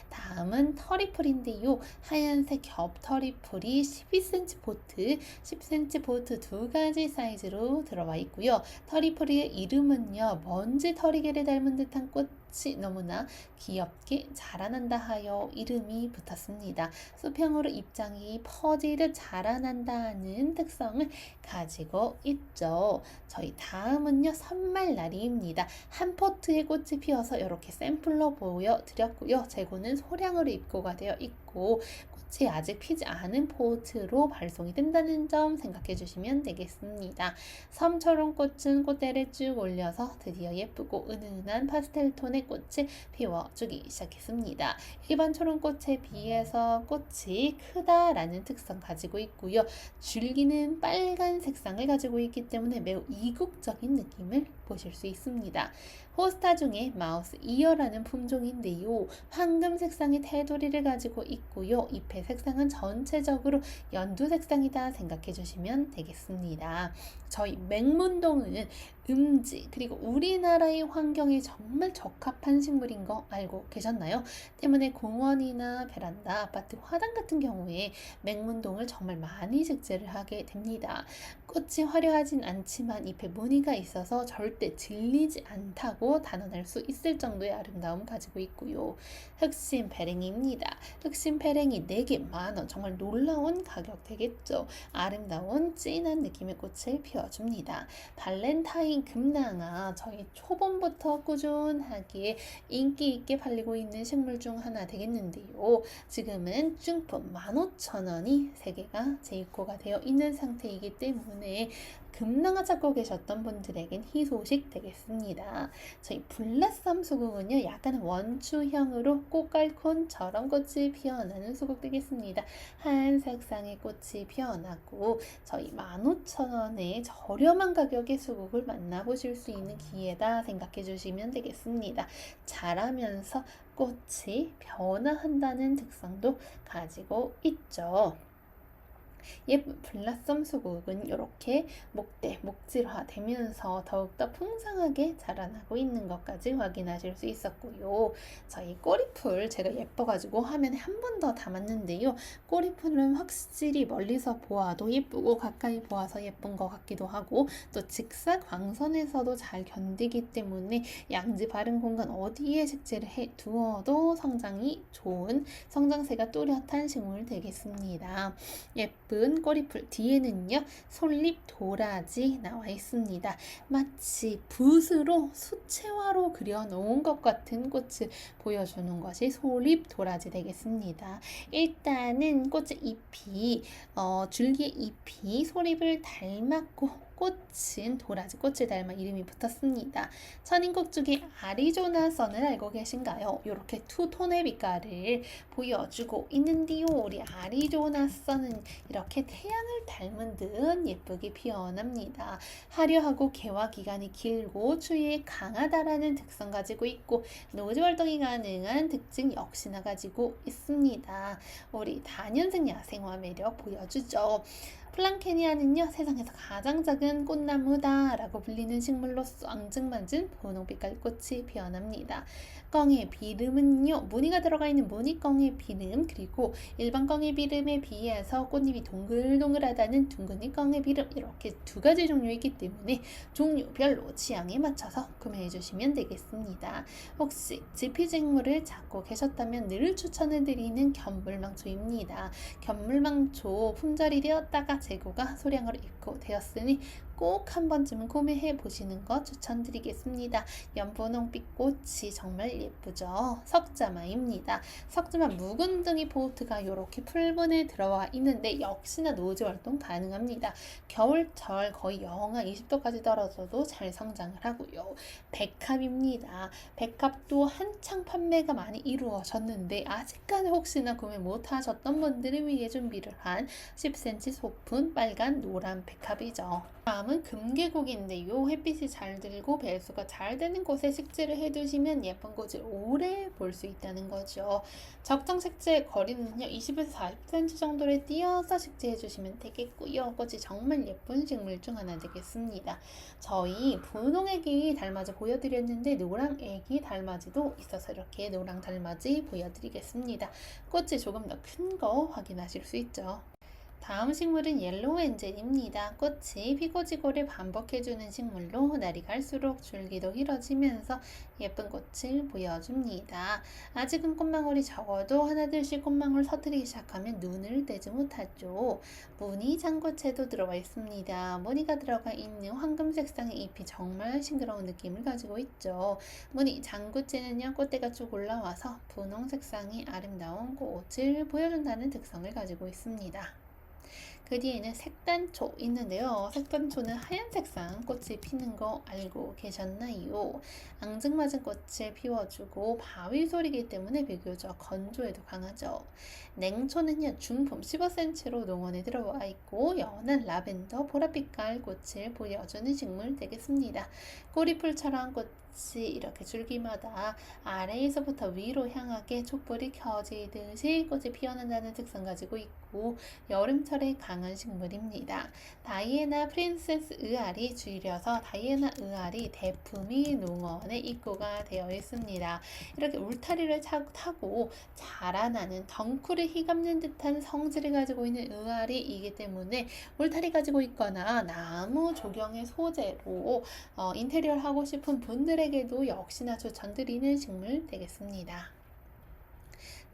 다음은 터리풀인데요. 하얀색 겹터리풀이 12cm 보트, 10cm 보트 2가지 사이즈로 꽃으로 들어와 있고요. 터리프리의 이름은요, 먼지 터리개를 닮은 듯한 꽃이 너무나 귀엽게 자라난다 하여 이름이 붙었습니다. 수평으로 입장이 퍼지듯 자라난다는 특성을 가지고 있죠. 저희 다음은요, 선말나리입니다. 한 포트에 꽃이 피어서 이렇게 샘플로 보여드렸고요. 재고는 소량으로 입고가 되어 있고 꽃이 아직 피지 않은 포트로 발송이 된다는 점 생각해 주시면 되겠습니다. 섬초롱 꽃은 꽃대를 쭉 올려서 드디어 예쁘고 은은한 파스텔 톤의 꽃을 피워주기 시작했습니다. 일반 초롱꽃에 비해서 꽃이 크다라는 특성 가지고 있고요. 줄기는 빨간 색상을 가지고 있기 때문에 매우 이국적인 느낌을 보실 수 있습니다. 호스타 중에 마우스 이어라는 품종인데요. 황금 색상의 테두리를 가지고 있고요. 잎의 색상은 전체적으로 연두 색상이다 생각해 주시면 되겠습니다. 저희 맹문동은 음지 그리고 우리나라의 환경에 정말 적합한 식물인 거 알고 계셨나요? 때문에 공원이나 베란다, 아파트 화단 같은 경우에 맹문동을 정말 많이 식재를 하게 됩니다. 꽃이 화려하진 않지만 잎에 무늬가 있어서 절대 질리지 않다고 단언할 수 있을 정도의 아름다움 가지고 있고요. 흑심 페랭이입니다. 흑심 페랭이 4개 만원, 정말 놀라운 가격 되겠죠. 아름다운 진한 느낌의 꽃을 피워줍니다. 발렌타인 금낭아, 저희 초봄부터 꾸준하게 인기 있게 팔리고 있는 식물 중 하나 되겠는데요. 지금은 중품 15,000원이 3개가 재입고가 되어 있는 상태이기 때문에 금낭아 찾고 계셨던 분들에겐 희소식 되겠습니다. 저희 블라썸 수국은요, 약간 원추형으로 꽃갈콘처럼 꽃이 피어나는 수국 되겠습니다. 하얀 색상의 꽃이 피어나고 저희 15,000원의 저렴한 가격의 수국을 만나보실 수 있는 기회다 생각해 주시면 되겠습니다. 자라면서 꽃이 변화한다는 특성도 가지고 있죠. 예쁜 블라썸 수국은 이렇게 목질화 되면서 더욱더 풍성하게 자라나고 있는 것까지 확인하실 수 있었고요. 저희 꼬리풀 제가 예뻐가지고 화면에 한 번 더 담았는데요. 꼬리풀은 확실히 멀리서 보아도 예쁘고 가까이 보아서 예쁜 것 같기도 하고 또 직사 광선에서도 잘 견디기 때문에 양지 바른 공간 어디에 식재를 해 두어도 성장이 좋은 성장세가 뚜렷한 식물 되겠습니다. 예쁜 꼬리풀 뒤에는요, 솔잎 도라지 나와 있습니다. 마치 붓으로 수채화로 그려놓은 것 같은 꽃을 보여주는 것이 솔잎 도라지 되겠습니다. 일단은 꽃의 잎이 줄기의 잎이 솔잎을 닮았고 꽃은 도라지 꽃을 닮아 이름이 붙었습니다. 천인국 중에 아리조나 선을 알고 계신가요? 이렇게 투톤의 빛깔을 보여주고 있는데요. 우리 아리조나 선은 이렇게 태양을 닮은 듯 예쁘게 피어납니다. 화려하고 개화 기간이 길고 추위에 강하다라는 특성 가지고 있고 노즈 활동이 가능한 특징 역시나 가지고 있습니다. 우리 다년생 야생화 매력 보여주죠. 플랑케니아는요, 세상에서 가장 작은 꽃나무다라고 불리는 식물로서 앙증맞은 분홍빛깔 꽃이 피어납니다. 껑의 비름은요, 무늬가 들어가 있는 무늬껑의 비름, 그리고 일반 껑의 비름에 비해서 꽃잎이 동글동글하다는 둥근이 껑의 비름, 이렇게 2가지 종류 있기 때문에 종류별로 취향에 맞춰서 구매해 주시면 되겠습니다. 혹시 지피식물을 찾고 계셨다면 늘 추천을 드리는 견물망초입니다. 견물망초 품절이 되었다가 재고가 소량으로 입고되었으니 꼭 한 번쯤은 구매해 보시는 거 추천드리겠습니다. 연분홍빛 꽃이 정말 예쁘죠. 석자마입니다. 석자마 묵은둥이 포트가 이렇게 풀분에 들어와 있는데 역시나 노즈 활동 가능합니다. 겨울철 거의 영하 20도까지 떨어져도 잘 성장을 하고요. 백합입니다. 백합도 한창 판매가 많이 이루어졌는데 아직까지 혹시나 구매 못하셨던 분들을 위해 준비를 한 10cm 소품 빨간 노란 백합이죠. 다음은 금계국인데요. 햇빛이 잘 들고 배수가 잘 되는 곳에 식재를 해두시면 예쁜 꽃을 오래 볼 수 있다는 거죠. 적정 식재 거리는요, 20에서 40cm 정도를 띄어서 식재해 주시면 되겠고요. 꽃이 정말 예쁜 식물 중 하나 되겠습니다. 저희 분홍애기 달맞이 보여드렸는데 노랑애기 달맞이도 있어서 이렇게 노랑 달맞이 보여드리겠습니다. 꽃이 조금 더 큰 거 확인하실 수 있죠. 다음 식물은 옐로우 엔젤입니다. 꽃이 피고 지고를 반복해주는 식물로 날이 갈수록 줄기도 길어지면서 예쁜 꽃을 보여줍니다. 아직은 꽃망울이 적어도 하나둘씩 꽃망울 서투르기 시작하면 눈을 떼지 못하죠. 무늬 장구채도 들어가 있습니다. 무늬가 들어가 있는 황금 색상의 잎이 정말 싱그러운 느낌을 가지고 있죠. 무늬 장구채는요, 꽃대가 쭉 올라와서 분홍 색상의 아름다운 꽃을 보여준다는 특성을 가지고 있습니다. 그 뒤에는 색단초 있는데요. 색단초는 하얀 색상 꽃이 피는 거 알고 계셨나요? 앙증맞은 꽃을 피워주고 바위 소리이기 때문에 비교적 건조에도 강하죠. 냉초는요, 중품 15cm로 농원에 들어와 있고 연한 라벤더 보랏빛깔 꽃을 보여주는 식물 되겠습니다. 꼬리풀처럼 꽃이 이렇게 줄기마다 아래에서부터 위로 향하게 촛불이 켜지듯이 꽃이 피어난다는 특성 가지고 있고 여름철에 강한 식물입니다. 다이애나 프린세스 의알이 줄여서 다이애나 의알이 대품이 농원의 입고가 되어 있습니다. 이렇게 울타리를 타고 자라나는 덩쿨을 휘감는 듯한 성질을 가지고 있는 의알이기 때문에 울타리 가지고 있거나 나무 조경의 소재로 인테리어를 하고 싶은 분들에게도 역시나 추천드리는 식물 되겠습니다.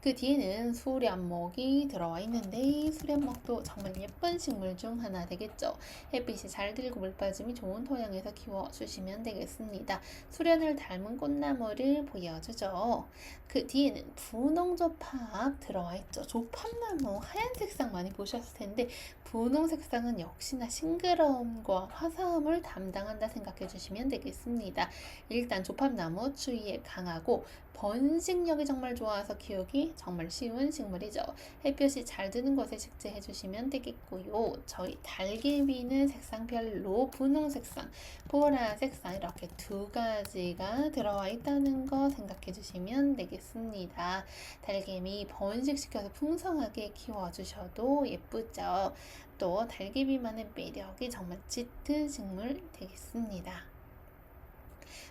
그 뒤에는 수련목이 들어와 있는데 수련목도 정말 예쁜 식물 중 하나 되겠죠. 햇빛이 잘 들고 물 빠짐이 좋은 토양에서 키워주시면 되겠습니다. 수련을 닮은 꽃나무를 보여주죠. 그 뒤에는 분홍조팝 들어와 있죠. 조팝나무 하얀 색상 많이 보셨을 텐데 분홍 색상은 역시나 싱그러움과 화사함을 담당한다 생각해 주시면 되겠습니다. 일단 조팝나무 추위에 강하고 번식력이 정말 좋아서 키우기 정말 쉬운 식물이죠. 햇볕이 잘 드는 곳에 식재해 주시면 되겠고요. 저희 달개비는 색상별로 분홍 색상, 보라 색상 이렇게 두 가지가 들어와 있다는 거 생각해 주시면 되겠습니다. 달개미 번식시켜서 풍성하게 키워주셔도 예쁘죠. 또 달개비만의 매력이 정말 짙은 식물 되겠습니다.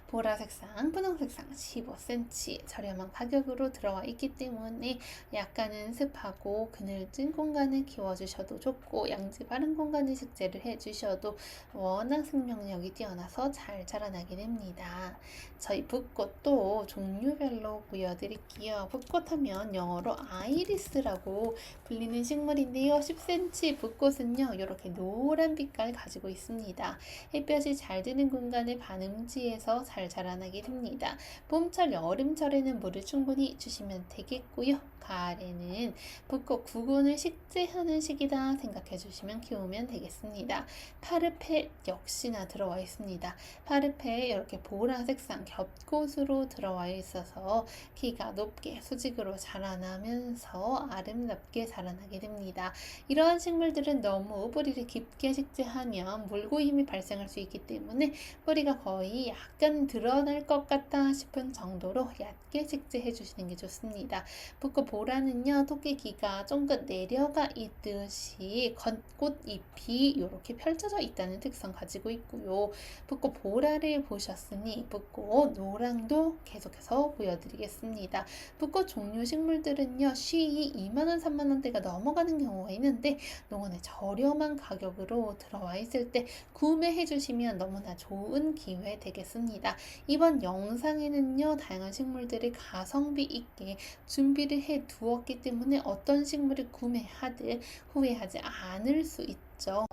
보라 색상, 분홍 색상 15cm 저렴한 가격으로 들어와 있기 때문에 약간은 습하고 그늘진 공간을 키워주셔도 좋고 양지 바른 공간에 식재를 해주셔도 워낙 생명력이 뛰어나서 잘 자라나게 됩니다. 저희 붓꽃도 종류별로 보여드릴게요. 붓꽃 하면 영어로 아이리스라고 불리는 식물인데요. 10cm 붓꽃은요, 이렇게 노란 빛깔 가지고 있습니다. 햇볕이 잘 드는 공간을 반음지에서 잘 자라나게 됩니다. 봄철, 여름철에는 물을 충분히 주시면 되겠고요. 가을에는 붓꽃 구근을 식재하는 시기다 생각해 주시면 키우면 되겠습니다. 파르페 역시나 들어와 있습니다. 파르페 이렇게 보라색상 겹꽃으로 들어와 있어서 키가 높게 수직으로 자라나면서 아름답게 자라나게 됩니다. 이러한 식물들은 너무 뿌리를 깊게 식재하면 물고힘이 발생할 수 있기 때문에 뿌리가 거의 약간 드러날 것 같다 싶은 정도로 얕게 식재해 주시는 게 좋습니다. 붓꽃 보라는요, 토끼귀가 쫑긋 내려가 있듯이 꽃잎이 이렇게 펼쳐져 있다는 특성 가지고 있고요. 붓꽃 보라를 보셨으니 붓꽃 노랑도 계속해서 보여드리겠습니다. 붓꽃 종류 식물들은요, 쉬이 2만원, 3만원대가 넘어가는 경우가 있는데 농원에 저렴한 가격으로 들어와 있을 때 구매해 주시면 너무나 좋은 기회 되겠습니다. 이번 영상에는요, 다양한 식물들을 가성비 있게 준비를 해 두었기 때문에 어떤 식물을 구매하든 후회하지 않을 수 있죠.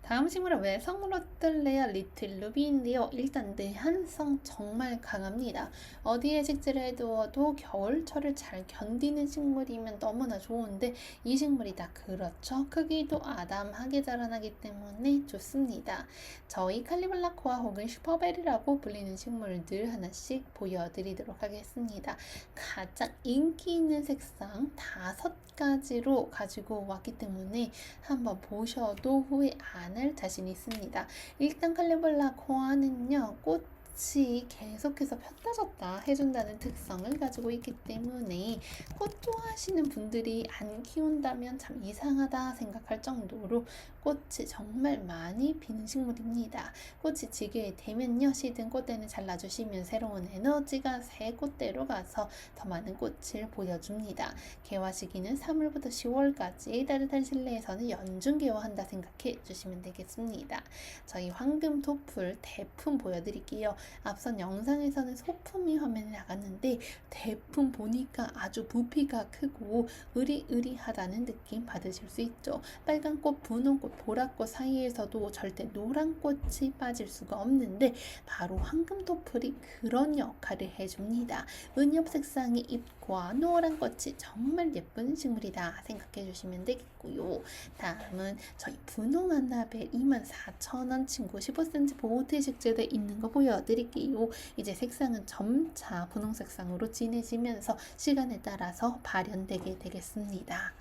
다음 식물은 외성로틀레아 리틀 루비인데요. 일단 내한성 정말 강합니다. 어디에 식재를 해두어도 겨울철을 잘 견디는 식물이면 너무나 좋은데 이 식물이 다 그렇죠. 크기도 아담하게 자라나기 때문에 좋습니다. 저희 칼리블라코아 혹은 슈퍼베리라고 불리는 식물들 하나씩 보여드리도록 하겠습니다. 가장 인기 있는 색상 5가지로 가지고 왔기 때문에 한번 보셔도 후회 안 할 자신이 있습니다. 일단 칼리블라코아는요, 꽃 꽃이 계속해서 폈다 졌다 해준다는 특성을 가지고 있기 때문에 꽃 좋아하시는 분들이 안 키운다면 참 이상하다 생각할 정도로 꽃이 정말 많이 피는 식물입니다. 꽃이 지게 되면요, 시든 꽃대는 잘라주시면 새로운 에너지가 새 꽃대로 가서 더 많은 꽃을 보여줍니다. 개화 시기는 3월부터 10월까지 따뜻한 실내에서는 연중 개화한다 생각해 주시면 되겠습니다. 저희 황금 토플 대품 보여드릴게요. 앞선 영상에서는 소품이 화면에 나갔는데 대품 보니까 아주 부피가 크고 으리으리하다는 느낌 받으실 수 있죠. 빨간 꽃, 분홍 꽃, 보라꽃 사이에서도 절대 노란 꽃이 빠질 수가 없는데 바로 황금 토플이 그런 역할을 해줍니다. 은엽 색상의 잎과 노란 꽃이 정말 예쁜 식물이다 생각해 주시면 되겠고요. 다음은 저희 분홍 안나벨 24,000원 친구 15cm 보호대 식재되어 있는 거 보여드릴게요. 이제 색상은 점차 분홍 색상으로 진해지면서 시간에 따라서 발현되게 되겠습니다.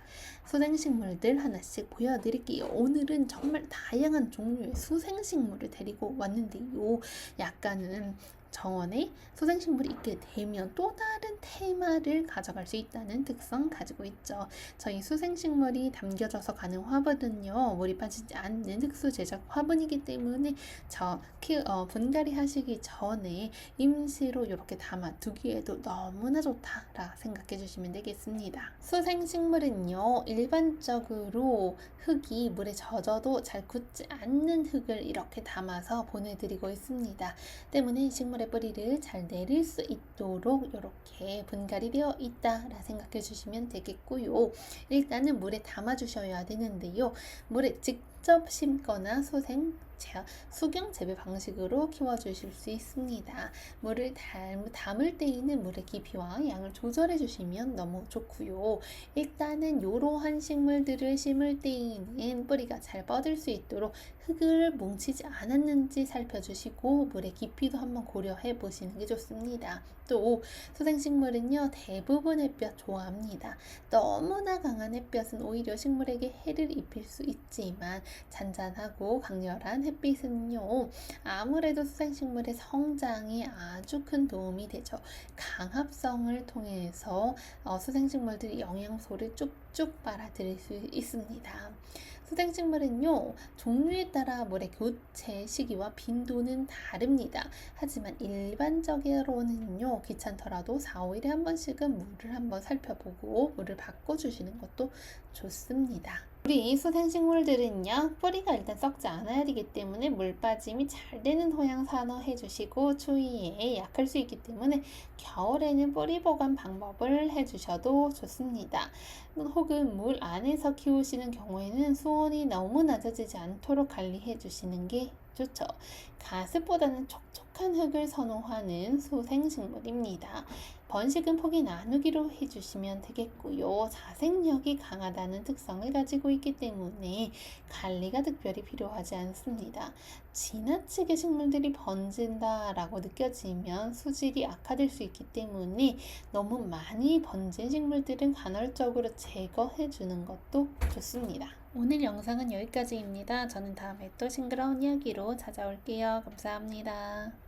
수생식물들 하나씩 보여드릴게요. 오늘은 정말 다양한 종류의 수생식물을 데리고 왔는데요. 약간은 정원에 수생식물이 있게 되면 또 다른 테마를 가져갈 수 있다는 특성 가지고 있죠. 저희 수생식물이 담겨져서 가는 화분은요, 물이 빠지지 않는 특수 제작 화분이기 때문에 분갈이 하시기 전에 임시로 이렇게 담아 두기에도 너무나 좋다라 생각해 주시면 되겠습니다. 수생식물은요, 일반적으로 흙이 물에 젖어도 잘 굳지 않는 흙을 이렇게 담아서 보내드리고 있습니다. 때문에 식물의 뿌리를 잘 내릴 수 있도록 이렇게 분갈이 되어 있다라 생각해 주시면 되겠고요. 일단은 물에 담아 주셔야 되는데요. 물에 직접 심거나 수경 재배 방식으로 키워주실 수 있습니다. 물을 담을 때에는 물의 깊이와 양을 조절해 주시면 너무 좋고요. 일단은 이러한 식물들을 심을 때에는 뿌리가 잘 뻗을 수 있도록 흙을 뭉치지 않았는지 살펴주시고 물의 깊이도 한번 고려해 보시는 게 좋습니다. 또 수생식물은요, 대부분 햇볕 좋아합니다. 너무나 강한 햇볕은 오히려 식물에게 해를 입힐 수 있지만 잔잔하고 강렬한 햇빛은요, 아무래도 수생식물의 성장에 아주 큰 도움이 되죠. 강합성을 통해서 수생식물들이 영양소를 쭉쭉 빨아들일 수 있습니다. 수생식물은요, 종류에 따라 물의 교체 시기와 빈도는 다릅니다. 하지만 일반적으로는요, 귀찮더라도 4, 5일에 한 번씩은 물을 한번 살펴보고 물을 바꿔주시는 것도 좋습니다. 우리 수생식물들은요, 뿌리가 일단 썩지 않아야 되기 때문에 물 빠짐이 잘 되는 토양 산호 해주시고 추위에 약할 수 있기 때문에 겨울에는 뿌리 보관 방법을 해주셔도 좋습니다. 혹은 물 안에서 키우시는 경우에는 수온이 너무 낮아지지 않도록 관리해 주시는 게 좋죠. 가습보다는 촉촉한 흙을 선호하는 수생식물입니다. 번식은 포기 나누기로 해주시면 되겠고요. 자생력이 강하다는 특성을 가지고 있기 때문에 관리가 특별히 필요하지 않습니다. 지나치게 식물들이 번진다라고 느껴지면 수질이 악화될 수 있기 때문에 너무 많이 번진 식물들은 간헐적으로 제거해 주는 것도 좋습니다. 오늘 영상은 여기까지입니다. 저는 다음에 또 싱그러운 이야기로 찾아올게요. 감사합니다.